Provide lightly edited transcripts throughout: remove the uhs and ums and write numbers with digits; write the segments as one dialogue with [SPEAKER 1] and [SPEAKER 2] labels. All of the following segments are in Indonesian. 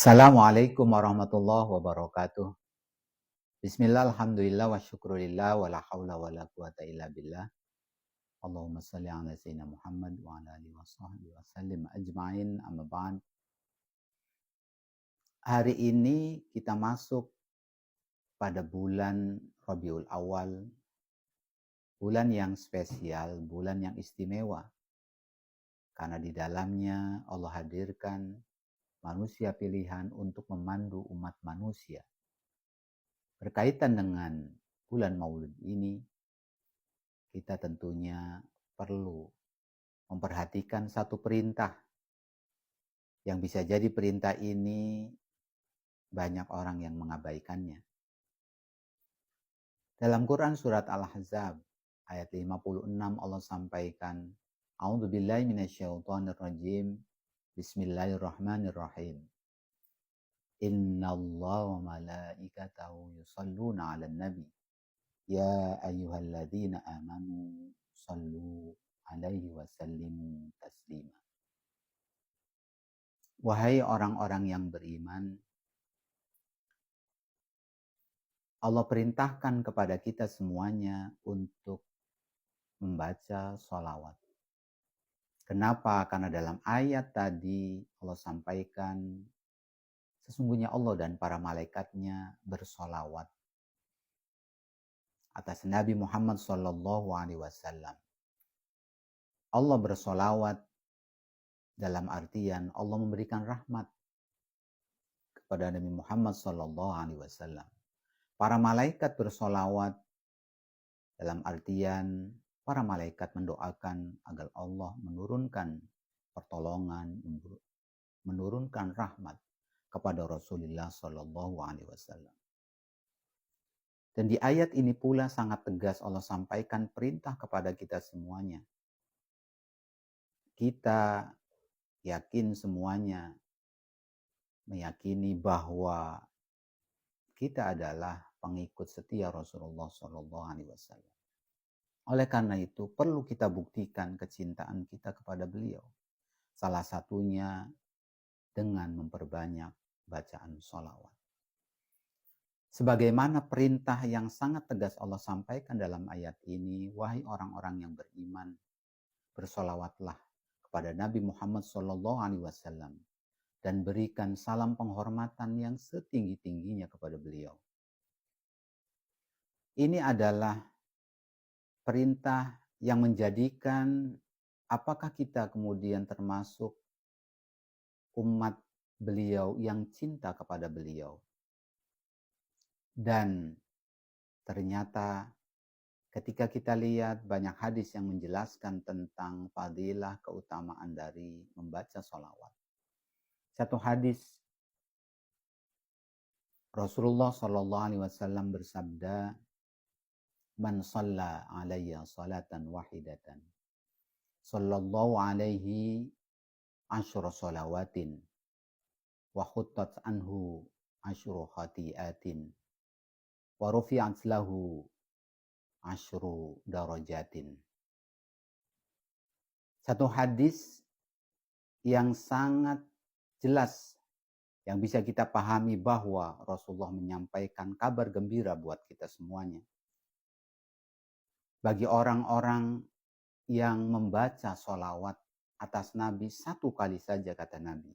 [SPEAKER 1] Assalamualaikum warahmatullahi wabarakatuh. Bismillah, alhamdulillah, wa syukurillah, wa la hawla wa la quwata illa billah. Allahumma salli ala sayyidina Muhammad wa ala alihi wa sahbihi wa sallim ajma'in, amma ba'd. Hari ini kita masuk pada bulan Rabiul Awal, bulan yang spesial, bulan yang istimewa. Karena di dalamnya Allah hadirkan manusia pilihan untuk memandu umat manusia. Berkaitan dengan bulan Maulid ini, kita tentunya perlu memperhatikan satu perintah yang bisa jadi perintah ini banyak orang yang mengabaikannya. Dalam Quran surat Al-Ahzab ayat 56 Allah sampaikan, A'udzubillahi minasyaitonirrajim. Bismillahirrahmanirrahim. Innallaha wa malaikatahu yusholluna 'alan nabi. Ya ayyuhalladzina amanu shallu alaihi wa sallimu taslima. Wahai orang-orang yang beriman, Allah perintahkan kepada kita semuanya untuk membaca sholawat. Kenapa? Karena dalam ayat tadi Allah sampaikan sesungguhnya Allah dan para malaikatnya bersolawat atas Nabi Muhammad SAW. Allah bersolawat dalam artian Allah memberikan rahmat kepada Nabi Muhammad SAW. Para malaikat bersolawat dalam artian para malaikat mendoakan agar Allah menurunkan pertolongan, menurunkan rahmat kepada Rasulullah SAW. Dan di ayat ini pula sangat tegas Allah sampaikan perintah kepada kita semuanya. Kita yakin semuanya meyakini bahwa kita adalah pengikut setia Rasulullah SAW. Oleh karena itu perlu kita buktikan kecintaan kita kepada beliau. Salah satunya dengan memperbanyak bacaan sholawat. Sebagaimana perintah yang sangat tegas Allah sampaikan dalam ayat ini, wahai orang-orang yang beriman, bersolawatlah kepada Nabi Muhammad SAW dan berikan salam penghormatan yang setinggi-tingginya kepada beliau. Ini adalah perintah yang menjadikan apakah kita kemudian termasuk umat beliau yang cinta kepada beliau. Dan ternyata ketika kita lihat banyak hadis yang menjelaskan tentang fadilah keutamaan dari membaca sholawat. Satu hadis Rasulullah SAW bersabda, Man shalla alayya salatan wahidatan, sallallahu alaihi asyra shalawatin, wa khuttat anhu asyru khati'atin, wa rufi'at lahu asyru darajatin. Satu hadis yang sangat jelas yang bisa kita pahami bahwa Rasulullah menyampaikan kabar gembira buat kita semuanya. Bagi orang-orang yang membaca sholawat atas Nabi satu kali saja, kata Nabi,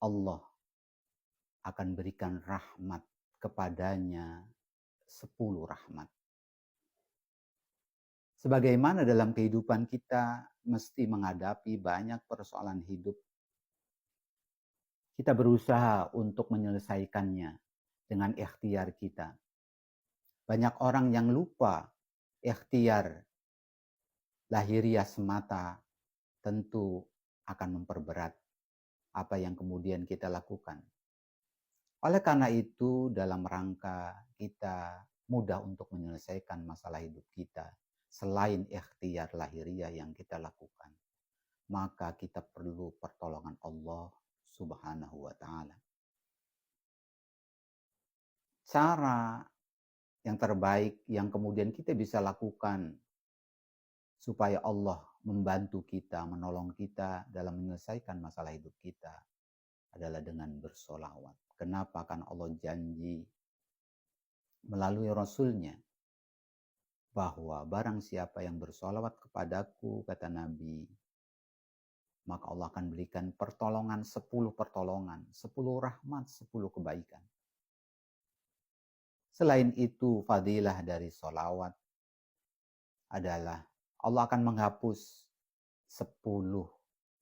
[SPEAKER 1] Allah akan berikan rahmat kepadanya 10 rahmat. Sebagaimana dalam kehidupan kita mesti menghadapi banyak persoalan hidup, kita berusaha untuk menyelesaikannya dengan ikhtiar kita. Banyak orang yang lupa ikhtiar lahiriah semata tentu akan memperberat apa yang kemudian kita lakukan. Oleh karena itu, dalam rangka kita mudah untuk menyelesaikan masalah hidup kita, selain ikhtiar lahiriah yang kita lakukan, maka kita perlu pertolongan Allah Subhanahu wa ta'ala. Cara yang terbaik yang kemudian kita bisa lakukan supaya Allah membantu kita, menolong kita dalam menyelesaikan masalah hidup kita, adalah dengan bersolawat. Kenapa? Kan Allah janji melalui Rasulnya bahwa barang siapa yang bersolawat kepadaku, kata Nabi, maka Allah akan berikan pertolongan, 10 pertolongan, 10 rahmat, 10 kebaikan. Selain itu, fadilah dari solawat adalah Allah akan menghapus 10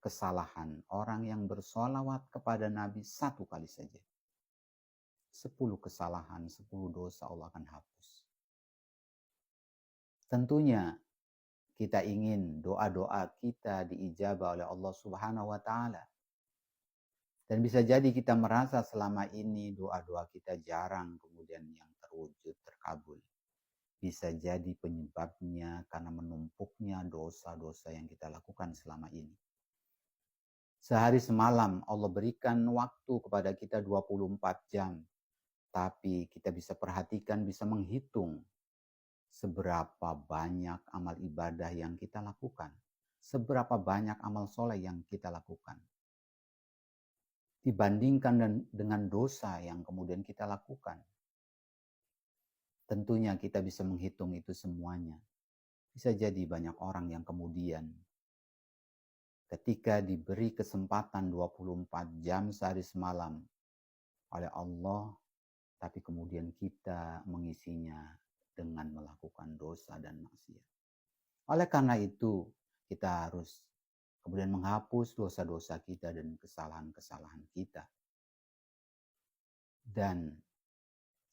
[SPEAKER 1] kesalahan orang yang bersolawat kepada Nabi satu kali saja. 10 kesalahan, 10 dosa Allah akan hapus. Tentunya kita ingin doa-doa kita diijabah oleh Allah Subhanahu wa taala. Dan bisa jadi kita merasa selama ini doa-doa kita jarang kemudian yang terwujud, terkabul. Bisa jadi penyebabnya karena menumpuknya dosa-dosa yang kita lakukan selama ini. Sehari semalam Allah berikan waktu kepada kita 24 jam. Tapi kita bisa perhatikan, bisa menghitung seberapa banyak amal ibadah yang kita lakukan. Seberapa banyak amal soleh yang kita lakukan. Dibandingkan dengan dosa yang kemudian kita lakukan. Tentunya kita bisa menghitung itu semuanya. Bisa jadi banyak orang yang kemudian ketika diberi kesempatan 24 jam sehari semalam oleh Allah, tapi kemudian kita mengisinya dengan melakukan dosa dan maksiat. Oleh karena itu, kita harus kemudian menghapus dosa-dosa kita dan kesalahan-kesalahan kita. Dan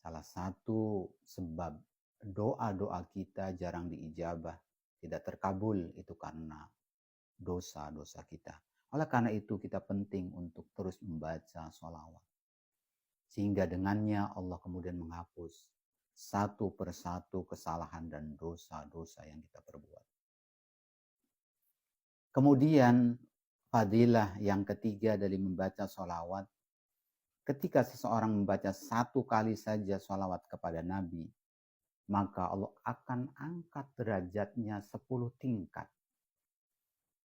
[SPEAKER 1] salah satu sebab doa-doa kita jarang diijabah, tidak terkabul, itu karena dosa-dosa kita. Oleh karena itu kita penting untuk terus membaca sholawat. Sehingga dengannya Allah kemudian menghapus satu persatu kesalahan dan dosa-dosa yang kita perbuat. Kemudian fadilah yang ketiga dari membaca sholawat, ketika seseorang membaca satu kali saja sholawat kepada Nabi, maka Allah akan angkat derajatnya 10 tingkat.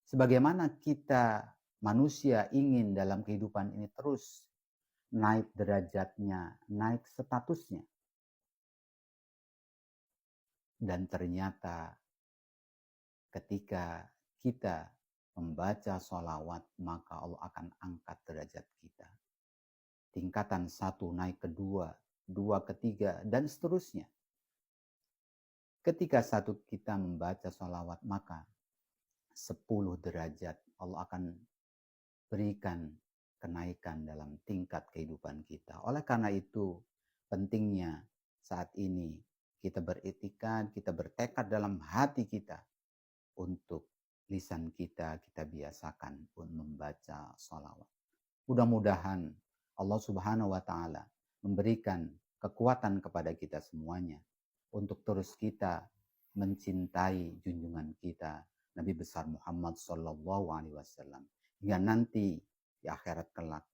[SPEAKER 1] Sebagaimana kita manusia ingin dalam kehidupan ini terus naik derajatnya, naik statusnya. Dan ternyata ketika kita membaca sholawat, maka Allah akan angkat derajat kita. Tingkatan 1 naik ke 2, 2 ke 3, dan seterusnya. Ketika 1 kita membaca sholawat, maka 10 derajat Allah akan berikan kenaikan dalam tingkat kehidupan kita. Oleh karena itu, pentingnya saat ini kita beriktikad, kita bertekad dalam hati kita untuk lisan kita biasakan pun membaca sholawat. Mudah-mudahan Allah Subhanahu wa taala memberikan kekuatan kepada kita semuanya untuk terus kita mencintai junjungan kita Nabi besar Muhammad sallallahu alaihi wasallam, hingga nanti di akhirat kelak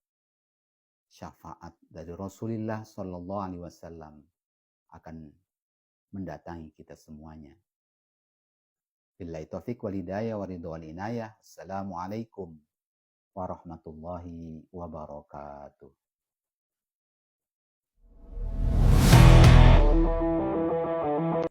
[SPEAKER 1] syafaat dari Rasulullah sallallahu alaihi wasallam akan mendatangi kita semuanya. Billahi taufiq wal hidayah wa ridha wal inayah. Assalamualaikum warahmatullahi wabarakatuh.